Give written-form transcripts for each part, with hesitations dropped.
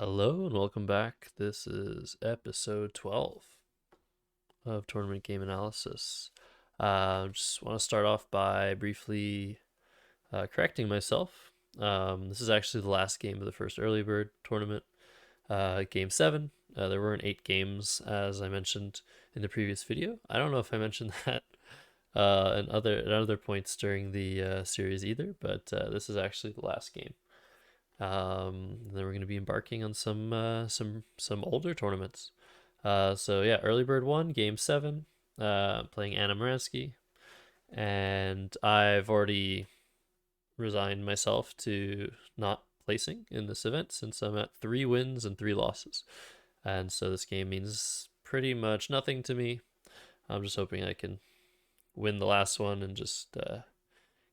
Hello and welcome back. This is episode 12 of Tournament Game Analysis. Just want to start off by briefly correcting myself. This is actually the last game of the first early bird tournament, game 7. There weren't 8 games, as I mentioned in the previous video. I don't know if I mentioned that at other points during the series either, but this is actually the last game. Then we're going to be embarking on some older tournaments. So yeah, early bird 1, game 7, playing Anna Miransky, and I've already resigned myself to not placing in this event since I'm at 3 wins and 3 losses, and so this game means pretty much nothing to me. I'm just hoping I can win the last one and just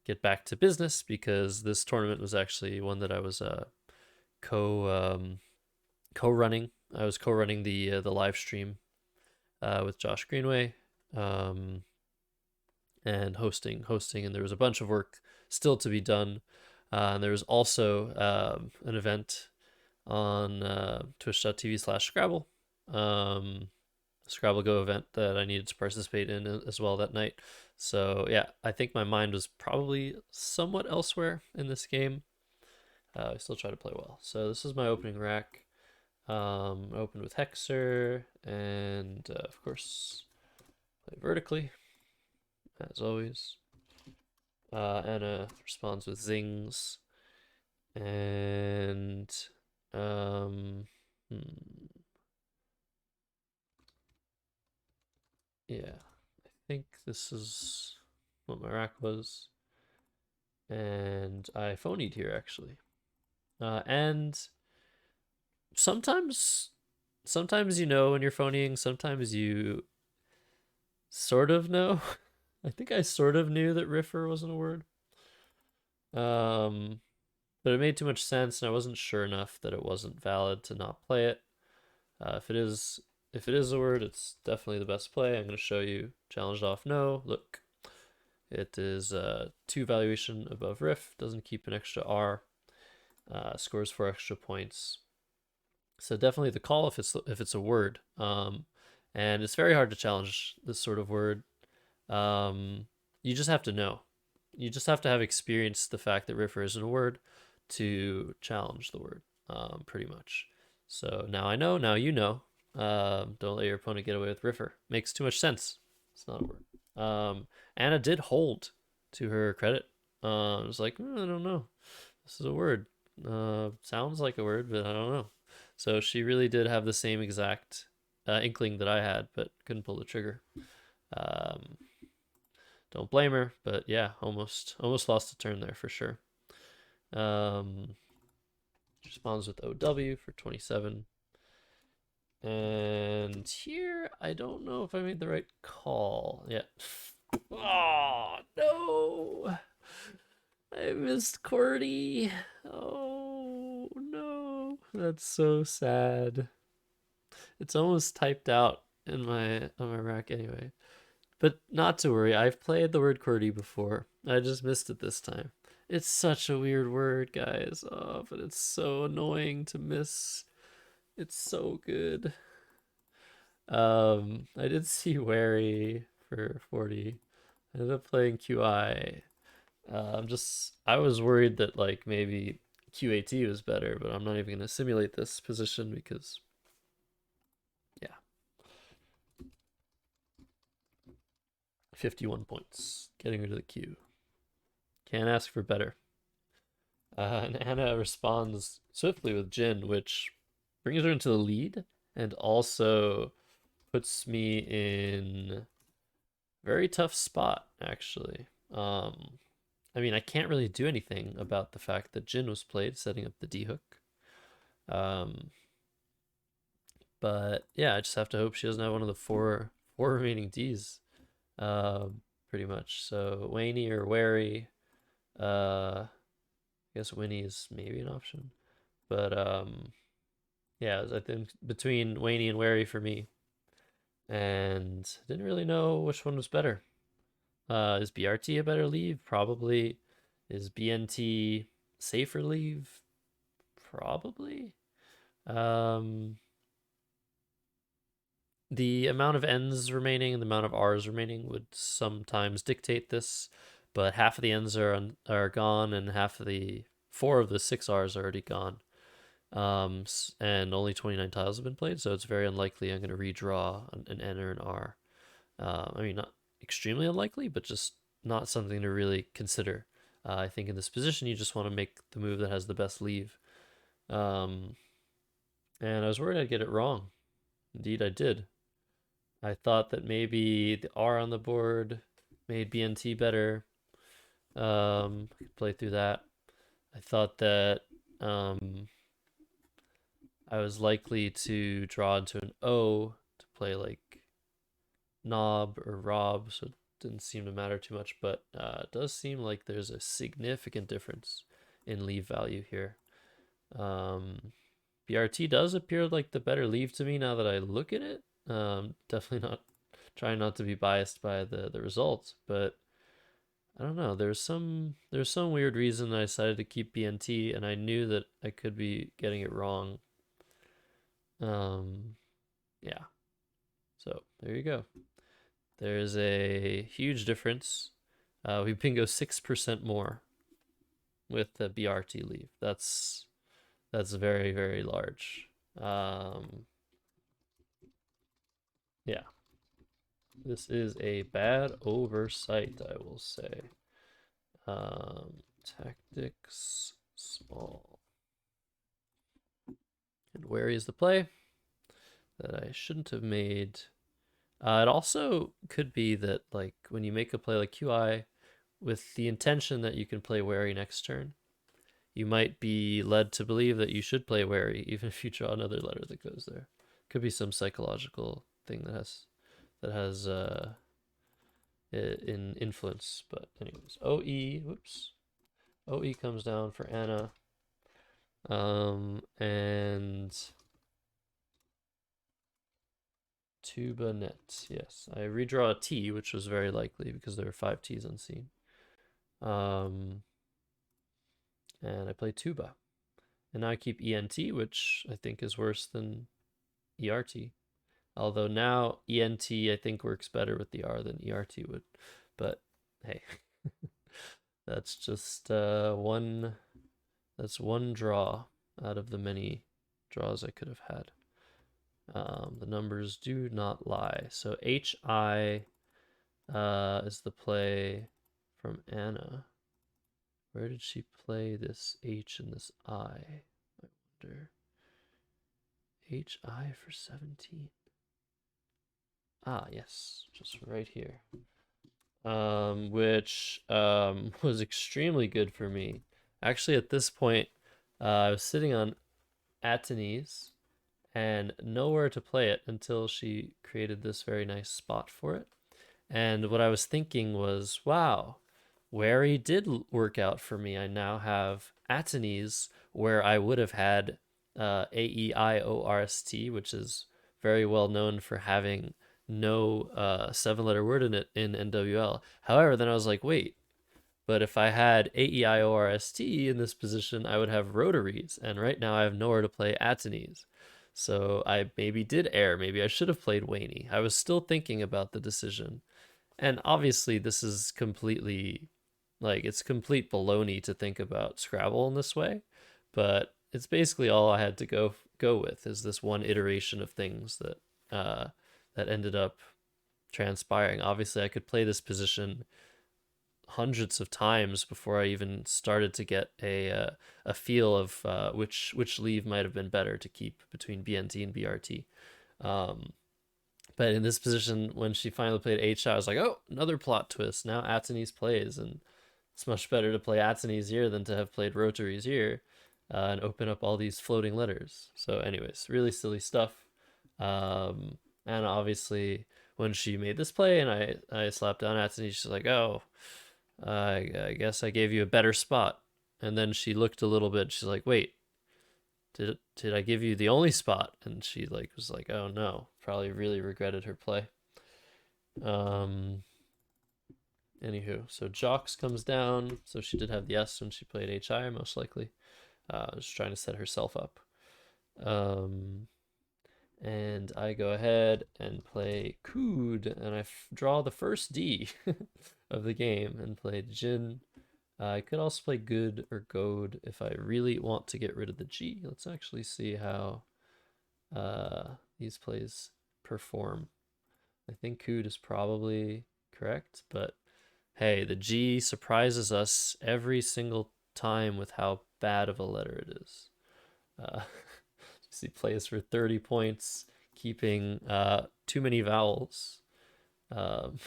get back to business, because this tournament was actually one that I was co co-running. I was co-running the live stream with Josh Greenway, and hosting, and there was a bunch of work still to be done. And there was also an event on twitch.tv/Scrabble, Scrabble Go event that I needed to participate in as well that night. So yeah, I think my mind was probably somewhat elsewhere in this game. I still try to play well. So this is my opening rack. Open with Hexer, and of course play vertically, as always. Anna responds with zings, and yeah, I think this is what my rack was, and I phonied here actually. And sometimes you know when you're phoning, sometimes you sort of know. I think I sort of knew that Riffer wasn't a word. But it made too much sense, and I wasn't sure enough that it wasn't valid to not play it. If it is a word, it's definitely the best play. I'm going to show you. Challenged off no. Look, it is 2 valuation above Riff. Doesn't keep an extra R. Scores 4 extra points. So definitely the call if it's a word. And it's very hard to challenge this sort of word. You just have to know. You just have to have experienced the fact that Riffer isn't a word to challenge the word, pretty much. So now I know, now you know. Don't let your opponent get away with Riffer. Makes too much sense. It's not a word. Anna did hold, to her credit. I was like, I don't know. This is a word. Sounds like a word, but I don't know. So she really did have the same exact inkling that I had, but couldn't pull the trigger. Don't blame her, but yeah, almost lost a turn there for sure. Responds with OW for 27. And here, I don't know if I made the right call yet. Oh, no. I missed QWERTY. Oh, no. That's so sad. It's almost typed out in on my rack anyway. But not to worry, I've played the word QWERTY before. I just missed it this time. It's such a weird word, guys. Oh, but it's so annoying to miss. It's so good. I did see Wary for 40. I ended up playing QI. I was worried that like maybe QAT was better, but I'm not even gonna simulate this position because, yeah, 51 points, getting rid of the Q. Can't ask for better. And Anna responds swiftly with Jin, which brings her into the lead and also puts me in very tough spot, actually. I mean, I can't really do anything about the fact that Jin was played, setting up the D hook. But yeah, I just have to hope she doesn't have one of the four remaining Ds, pretty much. So Waney or Wary. I guess Winnie is maybe an option, but yeah, I think between Waney and Wary for me, and didn't really know which one was better. Is BRT a better leave? Probably. Is BNT safer leave? Probably. The amount of N's remaining and the amount of R's remaining would sometimes dictate this, but half of the N's are gone and half of the 4 of the 6 R's are already gone. And only 29 tiles have been played, so it's very unlikely I'm going to redraw an N or an R. I mean, not extremely unlikely, but just not something to really consider. I think in this position, you just want to make the move that has the best leave. And I was worried I'd get it wrong. Indeed, I did. I thought that maybe the R on the board made BNT better. I could play through that. I thought that I was likely to draw into an O to play like Knob or Rob, so it didn't seem to matter too much, but it does seem like there's a significant difference in leave value here. BRT does appear like the better leave to me now that I look at it. Definitely not trying not to be biased by the results, but I don't know. There's some weird reason I decided to keep BNT, and I knew that I could be getting it wrong. Yeah. So there you go. There's a huge difference. We bingo 6% more with the BRT leave. That's very, very large. Yeah. This is a bad oversight, I will say. Tactics, small. And wary is the play that I shouldn't have made. It also could be that, like, when you make a play like QI with the intention that you can play wary next turn, you might be led to believe that you should play wary even if you draw another letter that goes there. Could be some psychological thing that has in influence. But anyways, OE, whoops, OE comes down for Anna, and tuba net. Yes, I redraw a T, which was very likely because there were 5 T's unseen. And I play tuba. And now I keep ENT, which I think is worse than ERT. Although now ENT I think works better with the R than ERT would. But hey, that's just one draw out of the many draws I could have had. The numbers do not lie. So HI is the play from Anna. Where did she play this H and this I? I wonder. HI for 17. Ah, yes, just right here. Which was extremely good for me. Actually, at this point, I was sitting on Atenese and nowhere to play it until she created this very nice spot for it. And what I was thinking was, wow, wary did work out for me. I now have Atenese where I would have had AEIORST, which is very well known for having no 7-letter word in it in NWL. However, then I was like, wait, but if I had AEIORST in this position, I would have rotaries, and right now I have nowhere to play Atenese. So I maybe did err. Maybe I should have played Waney. I was still thinking about the decision. And obviously, this is completely, like, it's complete baloney to think about Scrabble in this way. But it's basically all I had to go with is this one iteration of things that ended up transpiring. Obviously, I could play this position hundreds of times before I even started to get a feel of which leave might have been better to keep between BNT and BRT. But in this position, when she finally played H, I was like, oh, another plot twist. Now Atenese plays, and it's much better to play Atenese here than to have played rotaries here and open up all these floating letters. So, anyways, really silly stuff. And obviously, when she made this play and I slapped down Atenese, she's like, oh, I guess I gave you a better spot. And then she looked a little bit. She's like, wait, did I give you the only spot? And she like was like, oh no, probably really regretted her play. Anywho, so Jocks comes down. So she did have the S when she played HI, most likely. Just trying to set herself up. Um, and I go ahead and play Cood, and I draw the first D of the game and play Jin. I could also play Good or Goad if I really want to get rid of the G. Let's actually see how these plays perform. I think Cood is probably correct, but hey, the G surprises us every single time with how bad of a letter it is. He plays for 30 points, keeping too many vowels, um,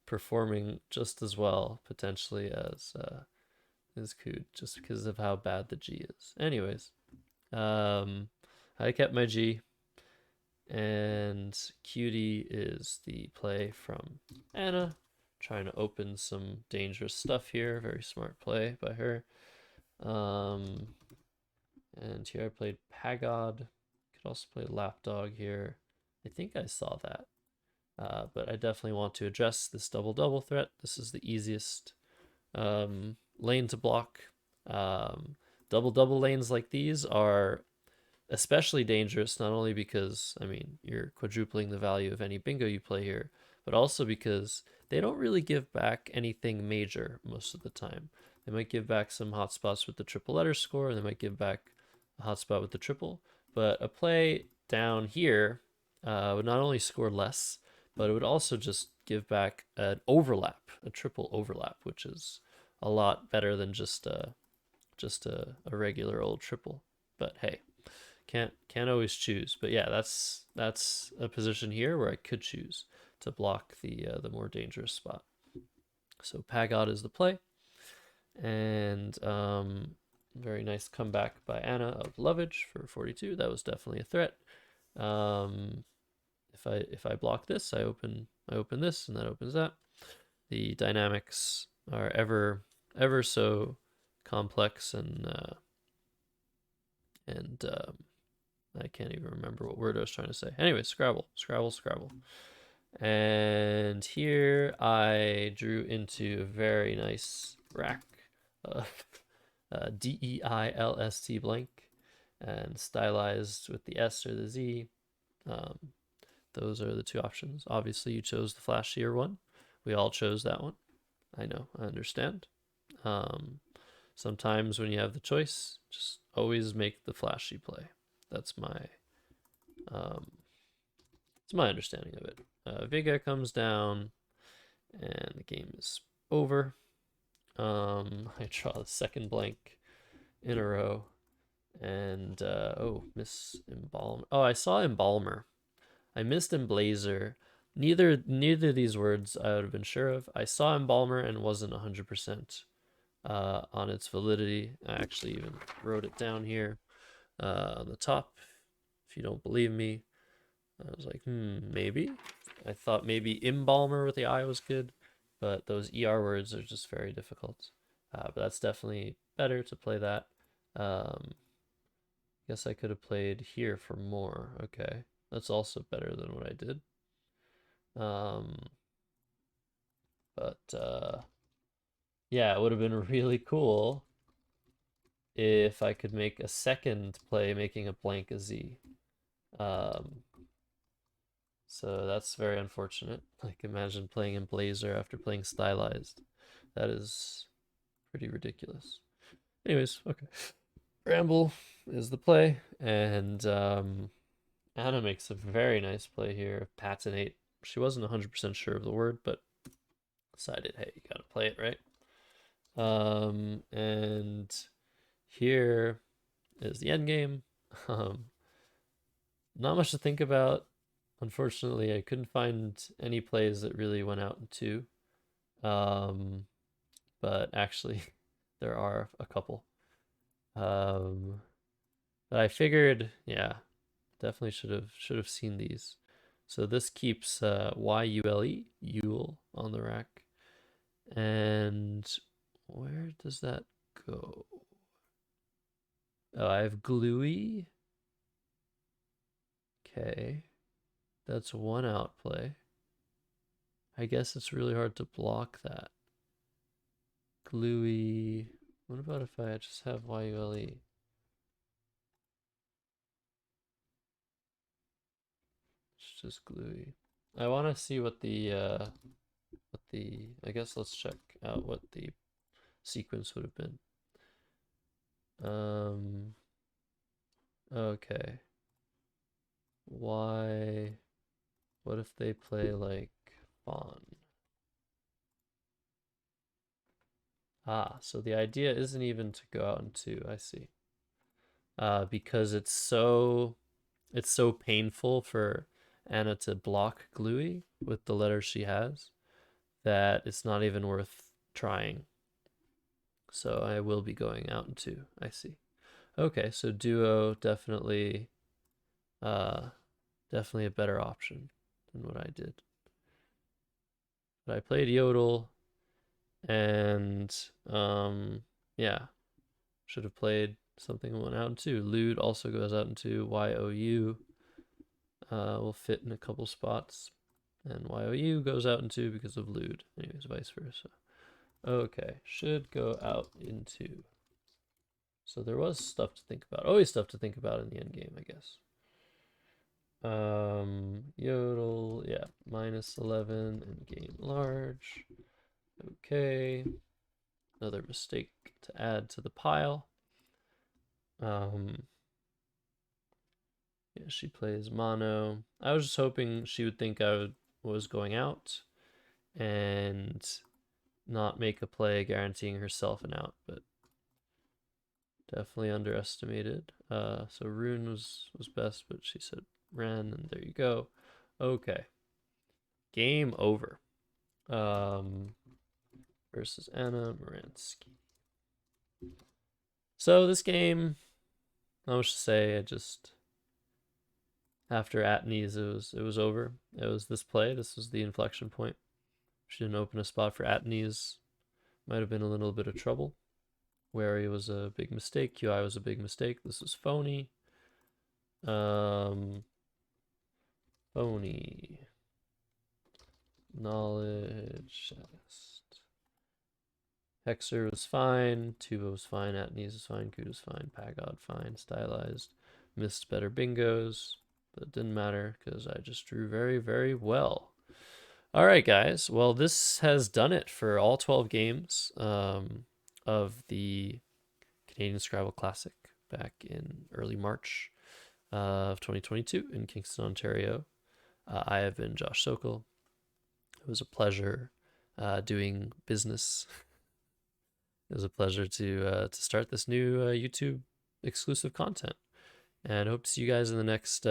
performing just as well potentially as Cood, just because of how bad the G is. Anyways, I kept my G, and Cutie is the play from Anna, trying to open some dangerous stuff here. Very smart play by her. And here I played Pagod. Could also play Lapdog here. I think I saw that. But I definitely want to address this double threat. This is the easiest lane to block. Double lanes like these are especially dangerous, not only because, I mean, you're quadrupling the value of any bingo you play here, but also because they don't really give back anything major most of the time. They might give back some hotspots with the triple letter score, and they might give back a hotspot with the triple, but a play down here would not only score less, but it would also just give back an overlap, a triple overlap, which is a lot better than just a regular old triple. But hey, can't always choose. But yeah, that's a position here where I could choose to block the more dangerous spot. So Pagod is the play, and very nice comeback by Anna of Lovage for 42. That was definitely a threat. If I block this, I open this, and that opens that. The dynamics are ever so complex, and I can't even remember what word I was trying to say. Anyway, Scrabble. And here I drew into a very nice rack of DEILST blank and stylized with the S or the Z. Those are the two options. Obviously, you chose the flashier one. We all chose that one. I know, I understand. Sometimes when you have the choice, just always make the flashy play. That's my understanding of it. Vega comes down, and the game is over. I draw the second blank in a row, and miss embalm. Oh, I saw embalmer. I missed emblazer. Neither of these words I would have been sure of. I saw embalmer and wasn't 100% on its validity. I actually even wrote it down here on the top. If you don't believe me, I was like, maybe. I thought maybe embalmer with the I was good, but those ER words are just very difficult. But that's definitely better to play that. Guess I could have played here for more. Okay, that's also better than what I did. But yeah, it would have been really cool if I could make a second play making a blank a Z. So that's very unfortunate. Like, imagine playing in Blazer after playing Stylized. That is pretty ridiculous. Anyways, okay. Ramble is the play, and Anna makes a very nice play here. Patinate. She wasn't 100% sure of the word, but decided, hey, you gotta play it, right? And here is the end game. Not much to think about. Unfortunately, I couldn't find any plays that really went out in two. But actually, there are a couple. But I figured, yeah, definitely should have seen these. So this keeps YULE, Yule, on the rack. And where does that go? Oh, I have Gluey. Okay. That's one outplay. I guess it's really hard to block that. Gluey. What about if I just have YULE? It's just gluey. I want to see what the I guess let's check out what the sequence would have been. Okay. Why? What if they play like fawn? Ah, so the idea isn't even to go out in two. I see. Because it's so painful for Anna to block Gluey with the letters she has that it's not even worth trying. So I will be going out in two. I see. Okay, so duo definitely definitely a better option than what I did. But I played yodel and yeah, should have played something that went out in two. Lewd also goes out in two. YOU will fit in a couple spots. And YOU goes out in two because of lewd. Anyways, vice versa. Okay, should go out in two. So there was stuff to think about. Always stuff to think about in the end game, I guess. Yodel, yeah, -11 and game large. Okay. Another mistake to add to the pile. Yeah, she plays mono. I was just hoping she would think I was going out and not make a play guaranteeing herself an out, but definitely underestimated. So Rune was best, but she said Ren, and there you go. Okay. Game over. Versus Anna Miransky. So this game, not much to say. I just after Atney's, it was over. It was this play. This was the inflection point. She didn't open a spot for Atney's. Might have been a little bit of trouble. Wary was a big mistake. QI was a big mistake. This was phony. Phony. Knowledge. Hexer was fine. Tuba was fine. Atney's was fine. Good was fine. Pagod fine. Stylized. Missed better bingos. But it didn't matter because I just drew very, very well. All right, guys. Well, this has done it for all 12 games of the Canadian Scrabble Classic back in early March of 2022 in Kingston, Ontario. I have been Josh Sokol. It was a pleasure doing business. It was a pleasure to start this new YouTube exclusive content, and I hope to see you guys in the next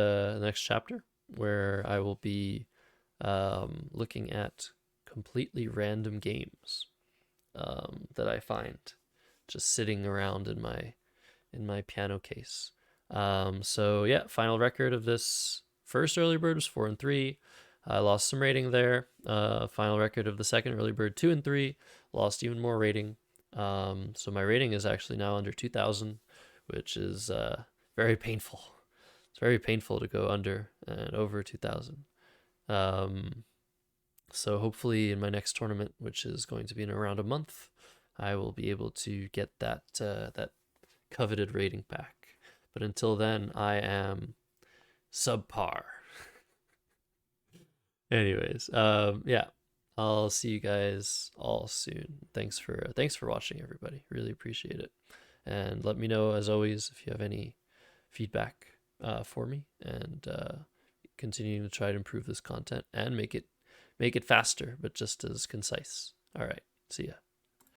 chapter, where I will be looking at completely random games that I find just sitting around in my piano case. So yeah, final record of this first early bird was 4 and 3. I lost some rating there. Final record of the second early bird 2 and 3. Lost even more rating. So my rating is actually now under 2,000, which is very painful. It's very painful to go under and over 2,000. So hopefully in my next tournament, which is going to be in around a month, I will be able to get that coveted rating back. But until then, I am subpar. Anyways, yeah, I'll see you guys all soon. Thanks for watching, everybody. Really appreciate it. And let me know, as always, if you have any feedback for me, and continuing to try to improve this content and make it faster, but just as concise. All right, see ya.